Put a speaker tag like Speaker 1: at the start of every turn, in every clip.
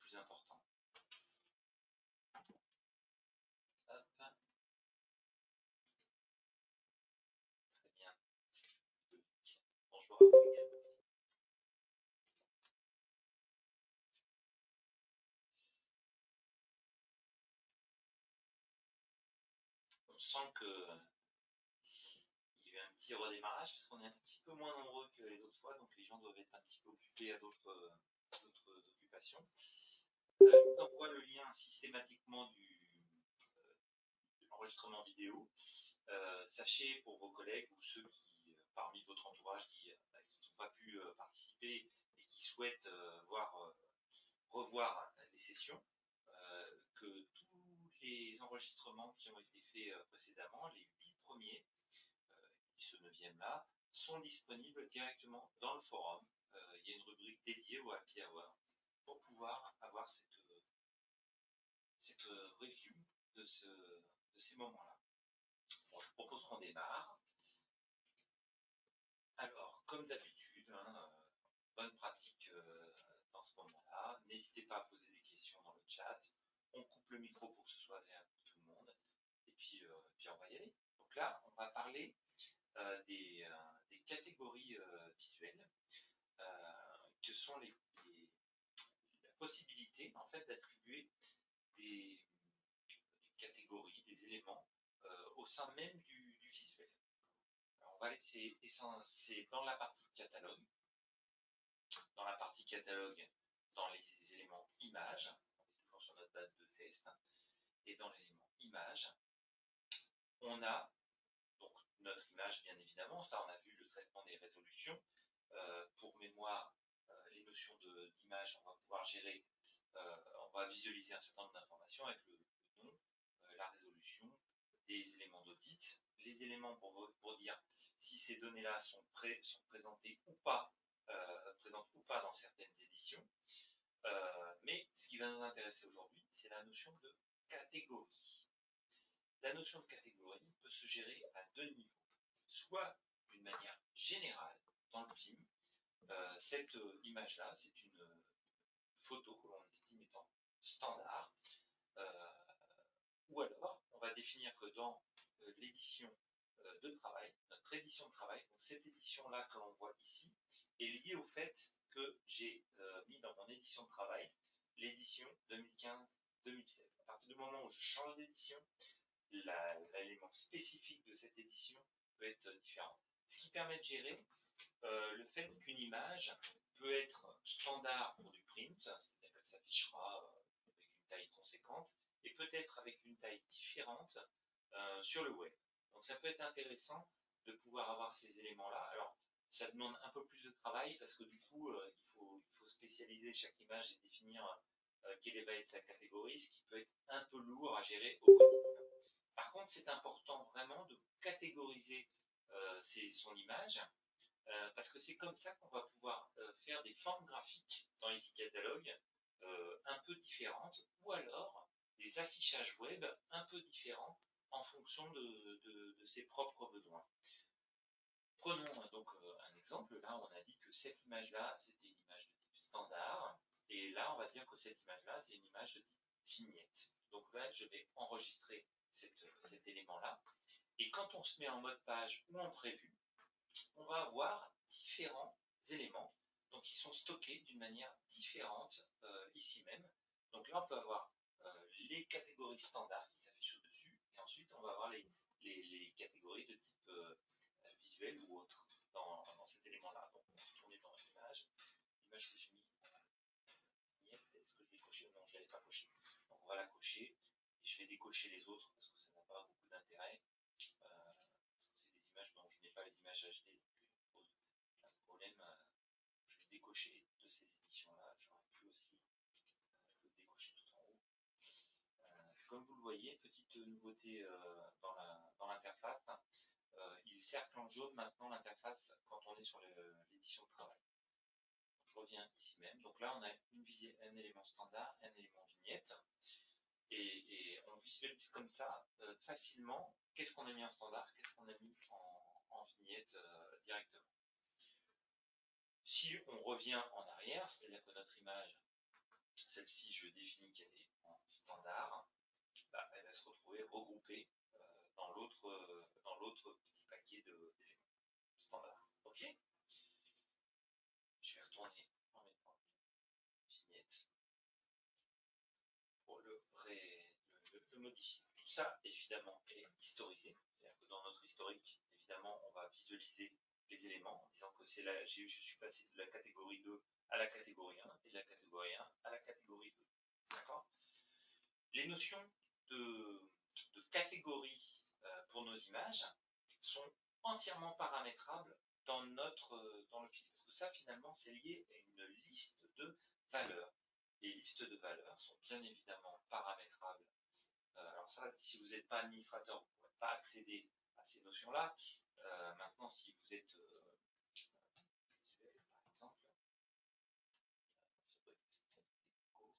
Speaker 1: plus important. Hop. Très bien. Bonjour à vous également. On sent que il y a eu un petit redémarrage parce qu'on est un petit peu moins nombreux que les autres fois, donc les gens doivent être un petit peu occupés à d'autres occupations. Je vous envoie le lien systématiquement de l'enregistrement vidéo. Sachez pour vos collègues ou ceux qui, parmi votre entourage, qui n'ont pas pu participer et qui souhaitent revoir les sessions, que tous les enregistrements qui ont été faits précédemment, les 8 premiers, et ce 9e là, sont disponibles directement dans le forum. Il y a une rubrique dédiée au Happy Hour pour pouvoir avoir cette review de ces moments-là. Bon, je vous propose qu'on démarre. Alors, comme d'habitude, bonne pratique dans ce moment-là. N'hésitez pas à poser des questions dans le chat. On coupe le micro pour que ce soit agréable pour tout le monde. Et puis on va y aller. Donc là, on va parler des catégories visuelles, que sont la possibilité en fait d'attribuer des catégories, des éléments au sein même du visuel. Alors, on va laisser, c'est dans la partie catalogue. Dans la partie catalogue, dans les éléments images, on est toujours sur notre base de test, et dans l'élément image, on a donc notre image bien évidemment, ça on a vu le traitement des résolutions. Pour mémoire, les notions d'image, on va pouvoir gérer, on va visualiser un certain nombre d'informations avec le nom, la résolution, des éléments d'audit, les éléments pour dire si ces données-là sont présentées ou pas, présentes ou pas dans certaines éditions. Mais ce qui va nous intéresser aujourd'hui, c'est la notion de catégorie. La notion de catégorie peut se gérer à 2 niveaux. Soit d'une manière générale dans le film, cette image-là, c'est une photo que l'on estime étant standard, ou alors on va définir que dans l'édition de travail, notre édition de travail, donc cette édition-là que l'on voit ici, est liée au fait que j'ai mis dans mon édition de travail l'édition 2015-2016. À partir du moment où je change d'édition, l'élément spécifique de cette édition peut être différent. Ce qui permet de gérer le fait qu'une image peut être standard pour du print, c'est-à-dire qu'elle s'affichera avec une taille conséquente, et peut-être avec une taille différente sur le web. Donc ça peut être intéressant de pouvoir avoir ces éléments-là. Alors ça demande un peu plus de travail parce que du coup il faut spécialiser chaque image et définir quelle va être sa catégorie, ce qui peut être un peu lourd à gérer au quotidien. Par contre, c'est important vraiment de catégoriser son image, parce que c'est comme ça qu'on va pouvoir faire des formes graphiques dans les e-catalogues un peu différentes, ou alors des affichages web un peu différents en fonction de ses propres besoins. Prenons donc un exemple. Là, on a dit que cette image-là, c'était une image de type standard, et là, on va dire que cette image-là, c'est une image de type vignette. Donc là, je vais enregistrer cet élément-là, et quand on se met en mode page ou en prévu, on va avoir différents éléments, donc qui sont stockés d'une manière différente ici même. Donc là, on peut avoir les catégories standards qui s'affichent au-dessus, et ensuite on va avoir les catégories de type visuel ou autre dans cet élément-là. Donc on va retourner dans l'image que j'ai mis vignette. Est-ce que je l'ai coché? Non, je ne l'avais pas coché. Donc on va la cocher, et je vais décocher les autres parce que ça n'a pas beaucoup d'intérêt. Parce que c'est des images dont je n'ai pas les images HD, donc pose un problème. Je vais décocher de ces éditions-là. J'aurais pu aussi le décocher tout en haut. Comme vous le voyez, petite nouveauté dans l'interface, il cercle en jaune maintenant l'interface quand on est sur l'édition de travail. Je reviens ici même. Donc là, on a un élément standard, un élément vignette, et on visualise comme ça facilement qu'est-ce qu'on a mis en standard, qu'est-ce qu'on a mis en vignette directement. Si on revient en arrière, c'est-à-dire que notre image celle-ci, je définis qu'elle est en standard, bah, elle va se retrouver regroupée dans l'autre petit paquet d'éléments standard. Ok. Je vais retourner en mettant vignette pour le modifier. Tout ça, évidemment, est historisé. C'est-à-dire que dans notre historique, évidemment, on va visualiser les éléments en disant que c'est là, je suis passé de la catégorie 2 à la catégorie 1 et de la catégorie 1 à la catégorie 2. D'accord. Les notions de catégorie pour nos images sont entièrement paramétrables dans le kit. Parce que ça, finalement, c'est lié à une liste de valeurs. Les listes de valeurs sont bien évidemment paramétrables. Alors ça, si vous n'êtes pas administrateur, vous ne pourrez pas accéder à ces notions-là. Maintenant, si vous êtes visuel, par exemple, ça doit être catégorie.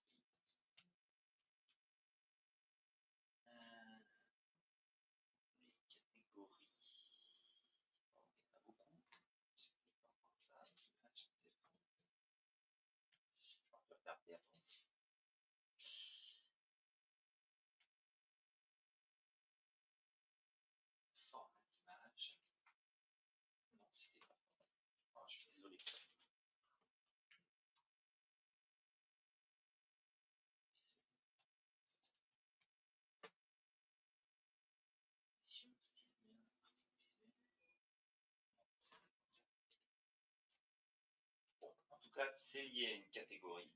Speaker 1: Les catégories. Bon, il y en a beaucoup. C'est pas comme ça. L'image, peut-être. Je vais regarder, attends. Format d'image. Non, c'était pas. Oh, je suis désolé. Bon, en tout cas, c'est lié à une catégorie.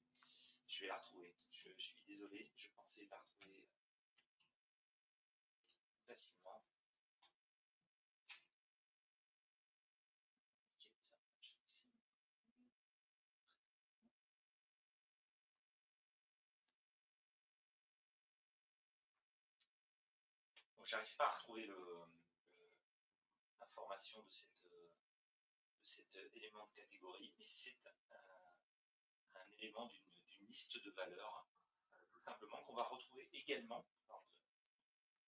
Speaker 1: Je vais la retrouver. Je suis désolé, je pensais la retrouver facilement. Ok, ça marche ici. Bon, j'arrive pas à retrouver l'information de cet élément de catégorie, mais c'est un élément d'une liste de valeurs, tout simplement, qu'on va retrouver également. Alors,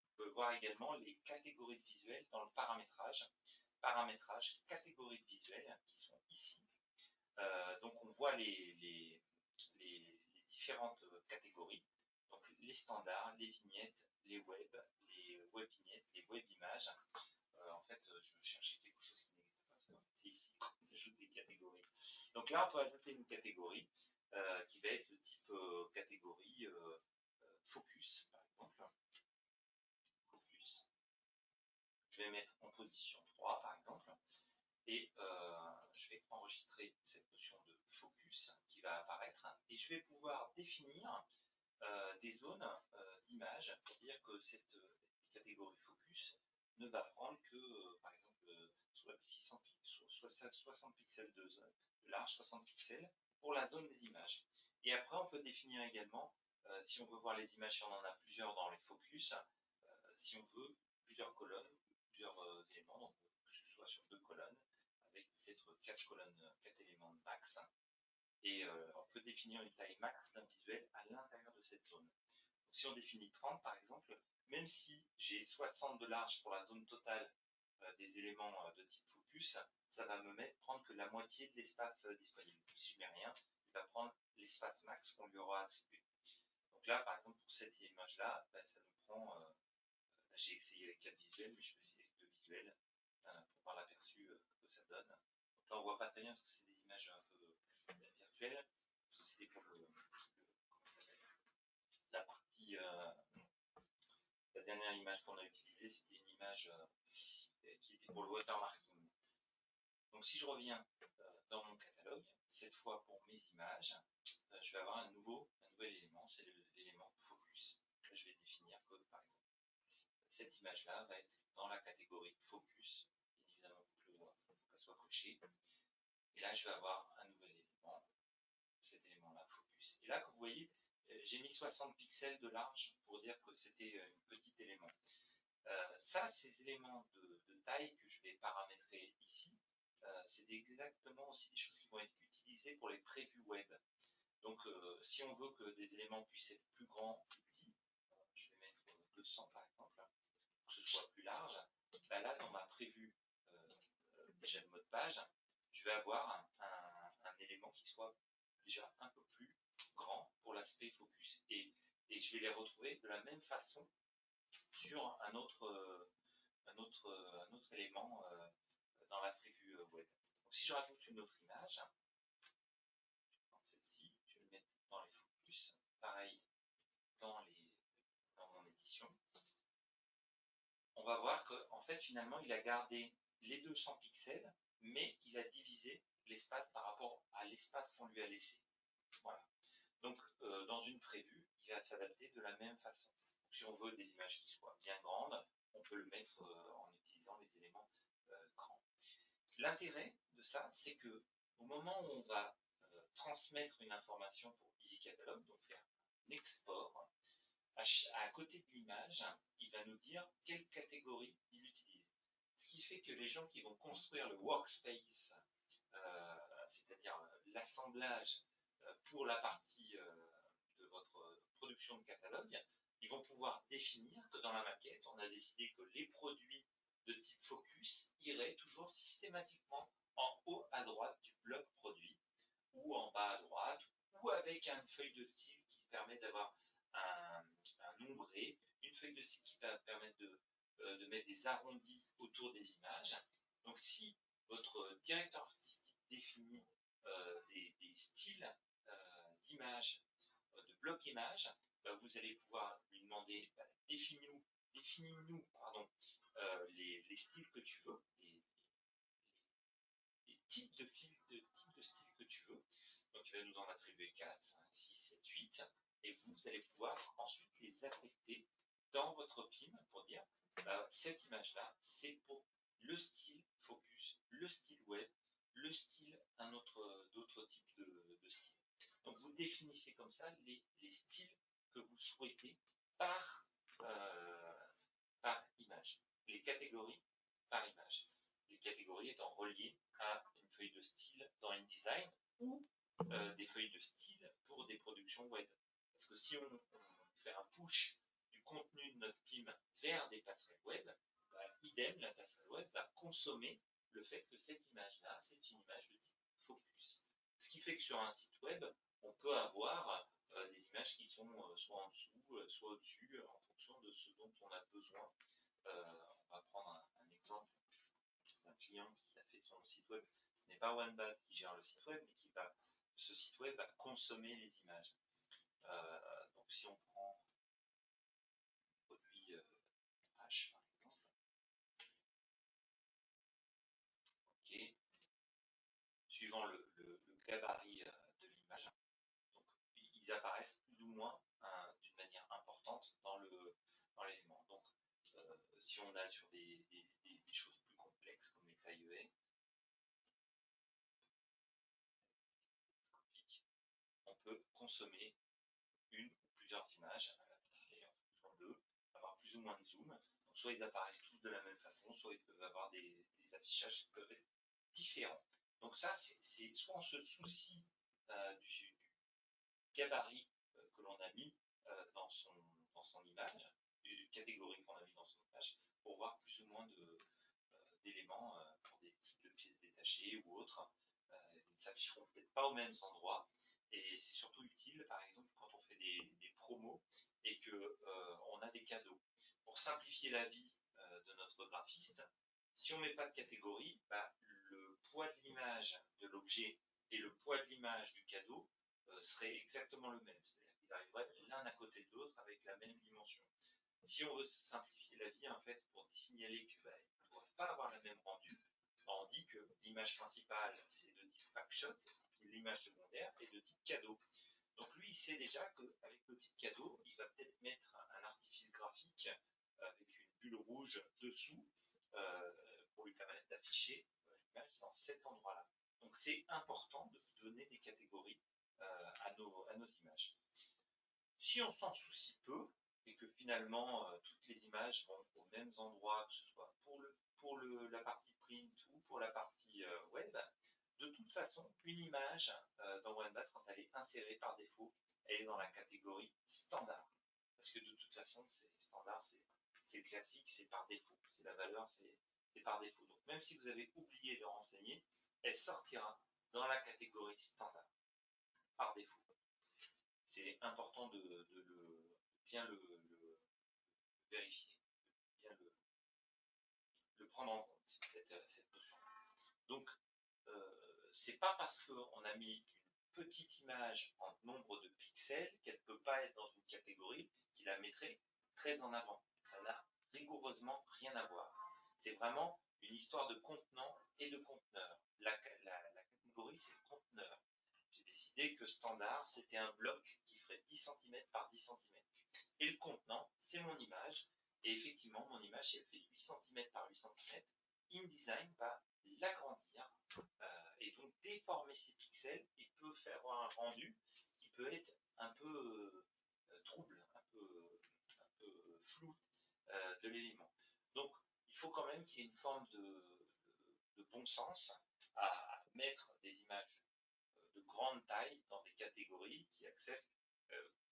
Speaker 1: on peut voir également les catégories de visuels dans le paramétrage. Paramétrage, catégories de visuels qui sont ici. Donc on voit les différentes catégories. Donc les standards, les vignettes, les web vignettes, les web images. En fait, je cherchais quelque chose qui n'existe pas. C'est ici qu'on ajoute des catégories. Donc là, on peut ajouter une catégorie qui va être de type catégorie focus, par exemple. Focus. Je vais mettre en position 3, par exemple. Et je vais enregistrer cette notion de focus qui va apparaître. Et je vais pouvoir définir des zones d'image pour dire que cette catégorie focus ne va prendre que, par exemple, 60 pixels de large, 60 pixels pour la zone des images. Et après, on peut définir également, si on veut voir les images, si on en a plusieurs dans les focus, si on veut plusieurs colonnes, plusieurs éléments, donc que ce soit sur 2 colonnes, avec peut-être 4 colonnes, 4 éléments de max. Et on peut définir une taille max d'un visuel à l'intérieur de cette zone. Donc, si on définit 30 par exemple, même si j'ai 60 de large pour la zone totale des éléments de type focus, ça va me prendre que la moitié de l'espace disponible. Si je mets rien, il va prendre l'espace max qu'on lui aura attribué. Donc là, par exemple, pour cette image-là, ben, ça me prend. Là, j'ai essayé avec 4 visuels, mais je peux essayer avec 2 visuels pour voir l'aperçu que ça donne. Donc là, on voit pas très bien parce que c'est des images un peu virtuelles. Parce que c'était pour la partie. La dernière image qu'on a utilisée, c'était une image qui était pour le watermarking. Donc si je reviens dans mon catalogue, cette fois pour mes images, je vais avoir un nouvel élément, c'est l'élément focus. Là, je vais définir que, par exemple, cette image-là va être dans la catégorie focus. Bien évidemment, il faut qu'elle soit cochée. Et là, je vais avoir un nouvel élément, cet élément-là, focus. Et là, comme vous voyez, j'ai mis 60 pixels de large pour dire que c'était un petit élément. Ça, ces éléments de taille que je vais paramétrer ici, c'est exactement aussi des choses qui vont être utilisées pour les prévus web. Donc, si on veut que des éléments puissent être plus grands, plus petits, je vais mettre 200 par exemple, pour que ce soit plus large. Ben là, dans ma prévue, déjà le mode page, je vais avoir un élément qui soit déjà un peu plus grand pour l'aspect focus. Et je vais les retrouver de la même façon sur un autre élément dans la prévue web. Donc si je rajoute une autre image, celle-ci, je vais le mettre dans les focus, pareil dans mon édition. On va voir qu'en fait finalement il a gardé les 200 pixels, mais il a divisé l'espace par rapport à l'espace qu'on lui a laissé. Voilà. Donc dans une prévue, il va s'adapter de la même façon. Donc, si on veut des images qui soient bien grandes, on peut le mettre en utilisant les éléments grands. L'intérêt de ça, c'est que au moment où on va transmettre une information pour EasyCatalog, donc faire un export, à côté de l'image, il va nous dire quelle catégorie il utilise. Ce qui fait que les gens qui vont construire le workspace, c'est-à-dire l'assemblage pour la partie de votre production de catalogue, ils vont pouvoir définir que dans la maquette, on a décidé que les produits de type focus iraient toujours systématiquement en haut à droite du bloc produit, ou en bas à droite, ou avec une feuille de style qui permet d'avoir un ombré, une feuille de style qui va permettre de mettre des arrondis autour des images. Donc si votre directeur artistique définit des styles d'images, de bloc images, vous allez pouvoir lui demander définis-nous les styles que tu veux, les types de styles que tu veux. Donc il va nous en attribuer 4, 5, 6, 7, 8, et vous allez pouvoir ensuite les affecter dans votre PIM pour dire cette image-là, c'est pour le style focus, le style web, le style d'autres types de styles. Donc vous définissez comme ça les styles que vous souhaitez par image, les catégories par image. Les catégories étant reliées à une feuille de style dans InDesign ou des feuilles de style pour des productions web. Parce que si on fait un push du contenu de notre PIM vers des passerelles web, idem, la passerelle web va consommer le fait que cette image-là, c'est une image de type focus. Ce qui fait que sur un site web, on peut avoir des images qui sont soit en dessous, soit au-dessus, en fonction de ce dont on a besoin. On va prendre un exemple d'un client qui a fait son site web. Ce n'est pas OneBase qui gère le site web, mais ce site web va consommer les images. Donc si on prend le produit H par exemple, ok, suivant le gabarit de l'image, donc ils apparaissent plus ou moins d'une manière importante dans l'élément. Donc si on a sur des choses plus complexes comme les tailles EA, on peut consommer une ou plusieurs images et en fonction d'eux, avoir plus ou moins de zoom. Donc, soit ils apparaissent tous de la même façon, soit ils peuvent avoir des affichages qui peuvent être différents. Donc ça, c'est soit on se soucie du gabarit que l'on a mis dans son image, du catégorie qu'on a mis dans son image, pour voir plus ou moins d'éléments pour des types de pièces détachées ou autres. Ils ne s'afficheront peut-être pas aux mêmes endroits. Et c'est surtout utile, par exemple, quand on fait des promos et qu'on a des cadeaux. Pour simplifier la vie de notre graphiste, si on ne met pas de catégorie, le poids de l'image de l'objet et le poids de l'image du cadeau serait exactement le même. C'est-à-dire qu'ils arriveraient l'un à côté de l'autre avec la même dimension. Si on veut simplifier la vie, en fait, pour signaler qu'ils ne doivent pas avoir le même rendu, on dit que l'image principale, c'est de type packshot, et l'image secondaire est de type cadeau. Donc lui, il sait déjà qu'avec le type cadeau, il va peut-être mettre un artifice graphique avec une bulle rouge dessous pour lui permettre d'afficher l'image dans cet endroit-là. Donc c'est important de donner des catégories à nos images. Si on s'en soucie peu, et que finalement toutes les images vont aux mêmes endroits, que ce soit pour la partie print ou pour la partie web, de toute façon, une image dans OneBase, quand elle est insérée par défaut, elle est dans la catégorie standard. Parce que de toute façon, c'est standard, c'est classique, c'est par défaut. C'est la valeur, c'est par défaut. Donc même si vous avez oublié de renseigner, elle sortira dans la catégorie standard, par défaut. c'est important de bien le vérifier, bien le prendre en compte, cette notion. Donc, c'est pas parce qu'on a mis une petite image en nombre de pixels qu'elle ne peut pas être dans une catégorie qui la mettrait très en avant. Ça n'a rigoureusement rien à voir. C'est vraiment une histoire de contenant et de conteneur. La catégorie, c'est le conteneur. J'ai décidé que standard, c'était un bloc qui ferait 10 cm par 10 cm. Et le contenant, c'est mon image. Et effectivement, mon image, si elle fait 8 cm par 8 cm, InDesign va l'agrandir et donc déformer ces pixels et peut faire avoir un rendu qui peut être un peu trouble, un peu flou de l'élément. Donc, il faut quand même qu'il y ait une forme de bon sens à mettre des images de grande taille dans des catégories qui acceptent,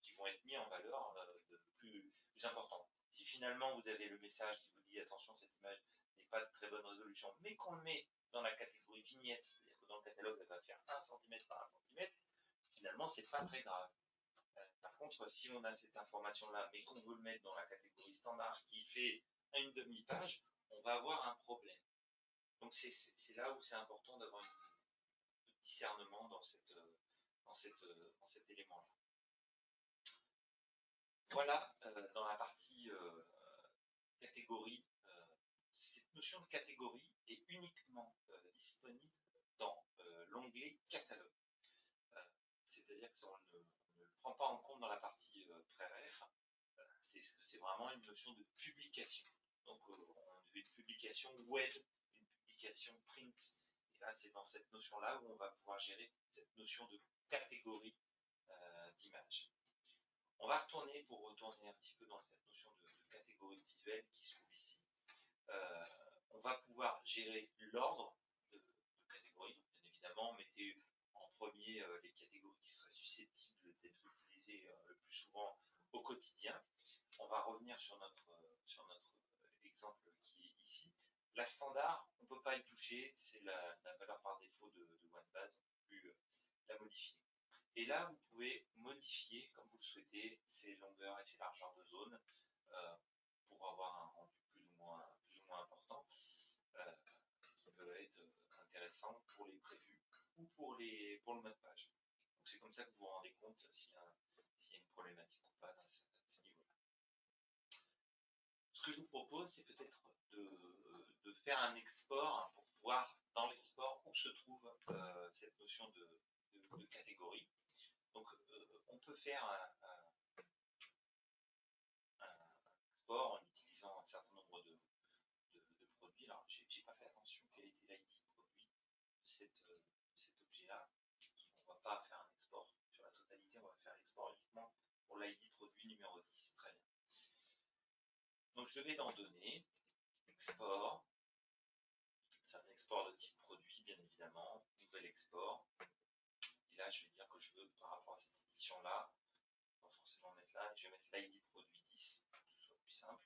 Speaker 1: qui vont être mis en valeur de plus important. Si finalement vous avez le message qui vous dit attention, cette image n'est pas de très bonne résolution, mais qu'on le met dans la catégorie vignette, c'est-à-dire que dans le catalogue elle va faire 1 cm par 1 cm, finalement c'est pas très grave. Par contre, si on a cette information-là, mais qu'on veut le mettre dans la catégorie standard qui fait une demi-page, on va avoir un problème. Donc c'est là où c'est important d'avoir un discernement dans cet élément-là. Voilà, dans la partie catégorie, cette notion de catégorie est uniquement disponible dans l'onglet catalogue. C'est-à-dire que on ne le prend pas en compte dans la partie pré-ref. C'est vraiment une notion de publication. Donc on veut une publication web, une publication print. Et là, c'est dans cette notion-là où on va pouvoir gérer cette notion de catégorie d'image. On va retourner un petit peu dans cette notion de catégorie visuelle qui se trouve ici. On va pouvoir gérer l'ordre de catégories. Donc, bien évidemment, mettez en premier les catégories qui seraient susceptibles d'être utilisées le plus souvent au quotidien. On va revenir sur notre exemple qui est ici. La standard, on ne peut pas y toucher, c'est la valeur par défaut de OneBase, on ne peut plus la modifier. Et là, vous pouvez modifier, comme vous le souhaitez, ses longueurs et ses largeurs de zone pour avoir un rendu plus ou moins important qui peut être intéressant pour les prévus ou pour le mode page. Donc c'est comme ça que vous vous rendez compte s'il y a une problématique ou pas à ce niveau-là. Ce que je vous propose, c'est peut-être de faire un export pour voir dans l'export où se trouve cette notion de catégorie. Donc, on peut faire un export en utilisant un certain nombre de produits. Alors, j'ai pas fait attention quel était l'ID produit de cet objet-là. On ne va pas faire un export sur la totalité, on va faire l'export uniquement pour l'ID produit numéro 10. Très bien. Donc, je vais dans Données, Export. C'est un export de type produit, bien évidemment. Nouvel export. Et là, je vais dire que je veux, par rapport à cette édition-là, pas forcément mettre là, je vais mettre l'ID produit 10 pour que ce soit plus simple.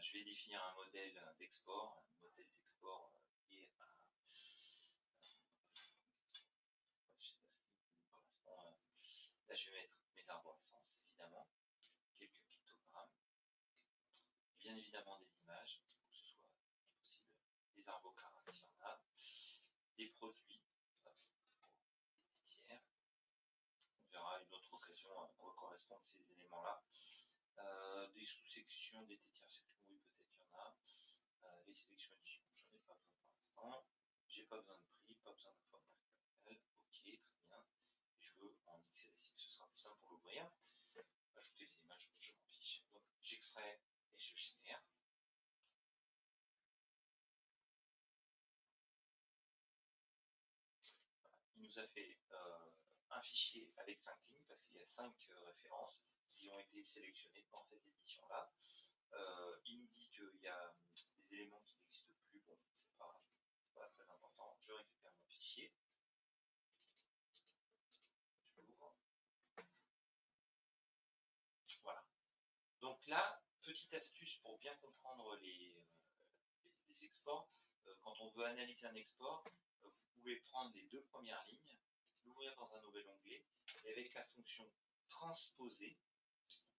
Speaker 1: Je vais définir un modèle d'export, lié à je sais pas ce qui correspond. Là, je vais mettre mes arborescences, évidemment, quelques pictogrammes, bien évidemment des images, pour que ce soit possible, des arbocrates, s'il y en a, des produits, des tiers. On verra une autre occasion à quoi correspondent ces éléments-là. Des sous-sections, des tétières-sections, oui, peut-être il y en a. Les sélections éditions, j'en ai pas besoin pour l'instant. J'ai pas besoin de prix, pas besoin d'informatique. Ok, très bien. Et je veux en XLSX, ce sera plus simple pour l'ouvrir. Ajouter les images, je m'en fiche. Donc j'extrais et je génère. Voilà. Il nous a fait un fichier avec 5 lignes parce qu'il y a 5 références qui ont été sélectionnées dans cette édition-là. Il nous dit qu'il y a des éléments qui n'existent plus. Bon, c'est pas très important. Je récupère mon fichier. Je l'ouvre. Voilà. Donc là, petite astuce pour bien comprendre les exports. Quand on veut analyser un export, vous pouvez prendre les 2 premières lignes l'ouvrir dans un nouvel onglet, et avec la fonction transposer,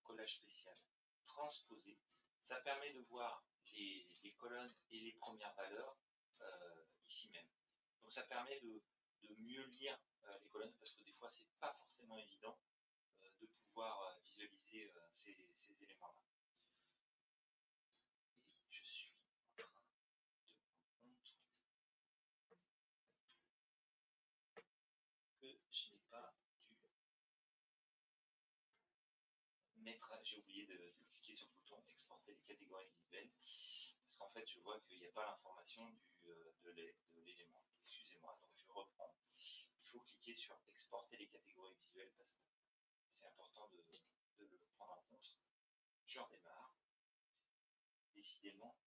Speaker 1: collage spécial, transposer, ça permet de voir les colonnes et les premières valeurs ici même. Donc ça permet de mieux lire les colonnes, parce que des fois c'est pas forcément évident de pouvoir visualiser ces éléments-là. Et je suis en train de me rendre compte que je n'ai pas dû mettre, j'ai oublié de cliquer sur le bouton exporter les catégories visuelles, parce qu'en fait je vois qu'il n'y a pas l'information de l'élément. Excusez-moi, donc je reprends. Il faut cliquer sur exporter les catégories visuelles parce que c'est important de le prendre en compte. Je redémarre. Décidément,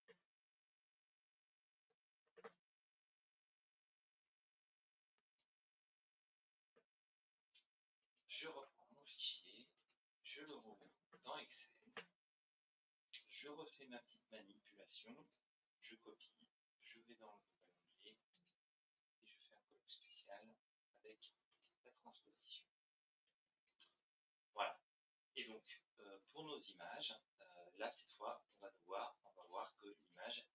Speaker 1: je reprends mon fichier, je le rouvre dans Excel, je refais ma petite manipulation, je copie, je vais dans le nouvel onglet et je fais un collage spécial avec la transposition. Voilà. Et donc, pour nos images, là cette fois, on va voir que l'image,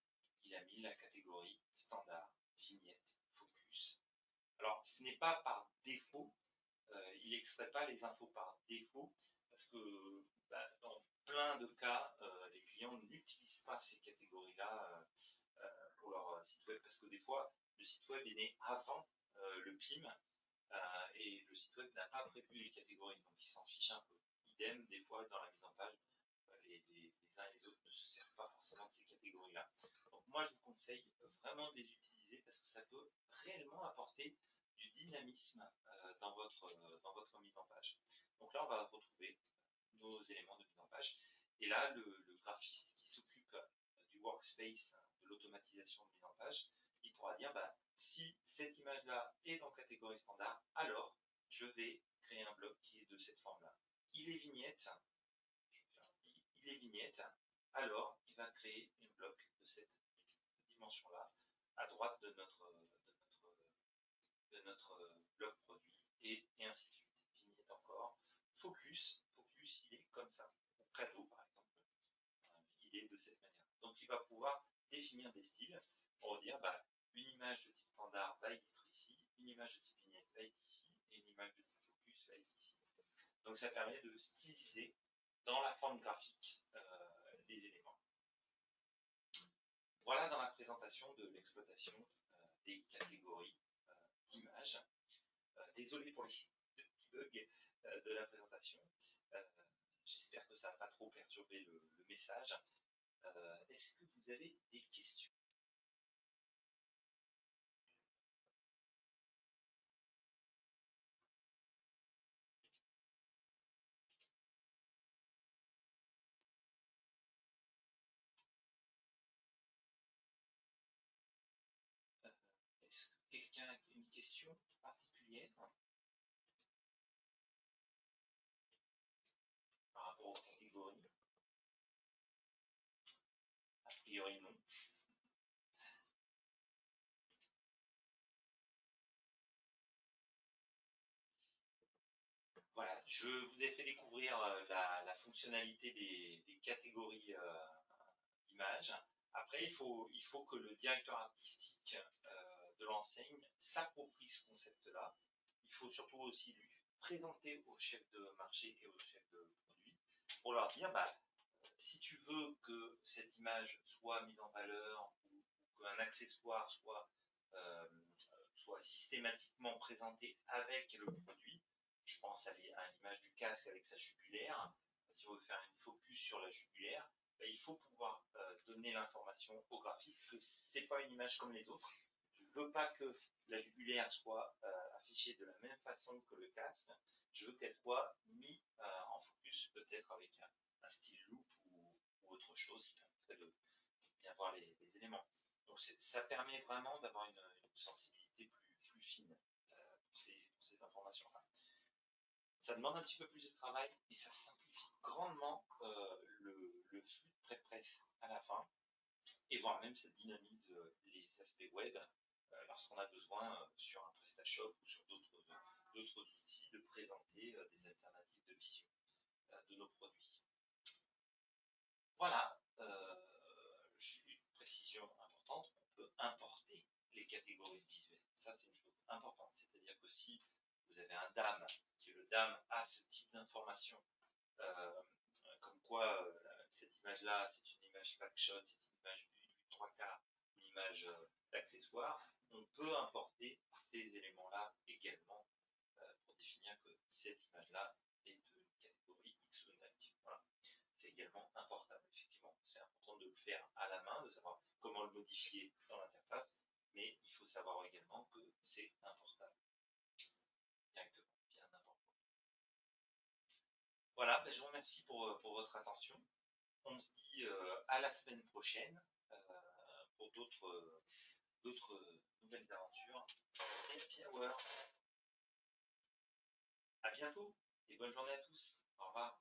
Speaker 1: il a mis la catégorie standard, vignette, focus. Alors, ce n'est pas par défaut, il n'extrait pas les infos par défaut, parce que dans plein de cas, les clients n'utilisent pas ces catégories-là pour leur site web, parce que des fois, le site web est né avant le PIM, et le site web n'a pas prévu les catégories, donc ils s'en fichent un peu. Idem, des fois, dans la mise en page, les uns et les autres ne se servent pas forcément de ces catégories-là. Donc moi, je vous conseille vraiment de les utiliser, parce que ça peut réellement apporter du dynamisme dans votre mise en page. Donc là, on va retrouver nos éléments de mise en page. Et là, le graphiste qui s'occupe du workspace, de l'automatisation de mise en page, il pourra dire, si cette image-là est dans catégorie standard, alors je vais créer un bloc qui est de cette forme-là. Il est vignette, alors il va créer un bloc de cette dimension-là, à droite de notre bloc produit, et ainsi de suite. Vignette encore. Focus, il est comme ça. Ou cadeau, par exemple, il est de cette manière. Donc il va pouvoir définir des styles pour dire, une image de type standard va être ici, une image de type vignette va être ici, et une image de type focus va être ici. Donc ça permet de styliser dans la forme graphique les éléments. Voilà dans la présentation de l'exploitation des catégories d'images. Désolé pour les petits bugs de la présentation. J'espère que ça n'a pas trop perturbé le message. Est-ce que vous avez des questions? Est-ce que quelqu'un a une question particulière par rapport aux catégories? A priori, non. Voilà, je vous ai fait découvrir la fonctionnalité des catégories d'images. Après, il faut que le directeur artistique de l'enseigne s'approprie ce concept-là. Il faut surtout aussi lui présenter au chef de marché et au chef de produit pour leur dire, si tu veux que cette image soit mise en valeur ou qu'un accessoire soit systématiquement présenté avec le produit, je pense à l'image du casque avec sa jugulaire. Si on veut faire une focus sur la jugulaire, il faut pouvoir donner l'information au graphiste que c'est pas une image comme les autres. Je ne veux pas que la jugulaire soit affichée de la même façon que le casque. Je veux qu'elle soit mise en focus, peut-être avec un style loop ou autre chose qui permettrait de bien voir les éléments. Donc ça permet vraiment d'avoir une sensibilité plus fine pour ces informations-là. Ça demande un petit peu plus de travail et ça simplifie grandement le flux de pré-presse à la fin, et voire même ça dynamise les aspects web lorsqu'on a besoin sur un PrestaShop ou sur d'autres outils de présenter des alternatives de mission de nos produits. Voilà, j'ai une précision importante, on peut importer les catégories visuelles. Ça, c'est une chose importante, c'est-à-dire que si vous avez un DAM, que le DAM a ce type d'information, comme quoi cette image-là, c'est une image flagshot, c'est une image vue de 3K, une image d'accessoire, on peut importer ces éléments-là également pour définir que cette image-là est de catégorie X ou Y. Voilà. C'est également importable, effectivement. C'est important de le faire à la main, de savoir comment le modifier dans l'interface, mais il faut savoir également que c'est importable. Directement, bien important. Voilà, ben je vous remercie pour votre attention. On se dit à la semaine prochaine pour d'autres nouvelles aventures. Et happy hour. À bientôt et bonne journée à tous. Au revoir.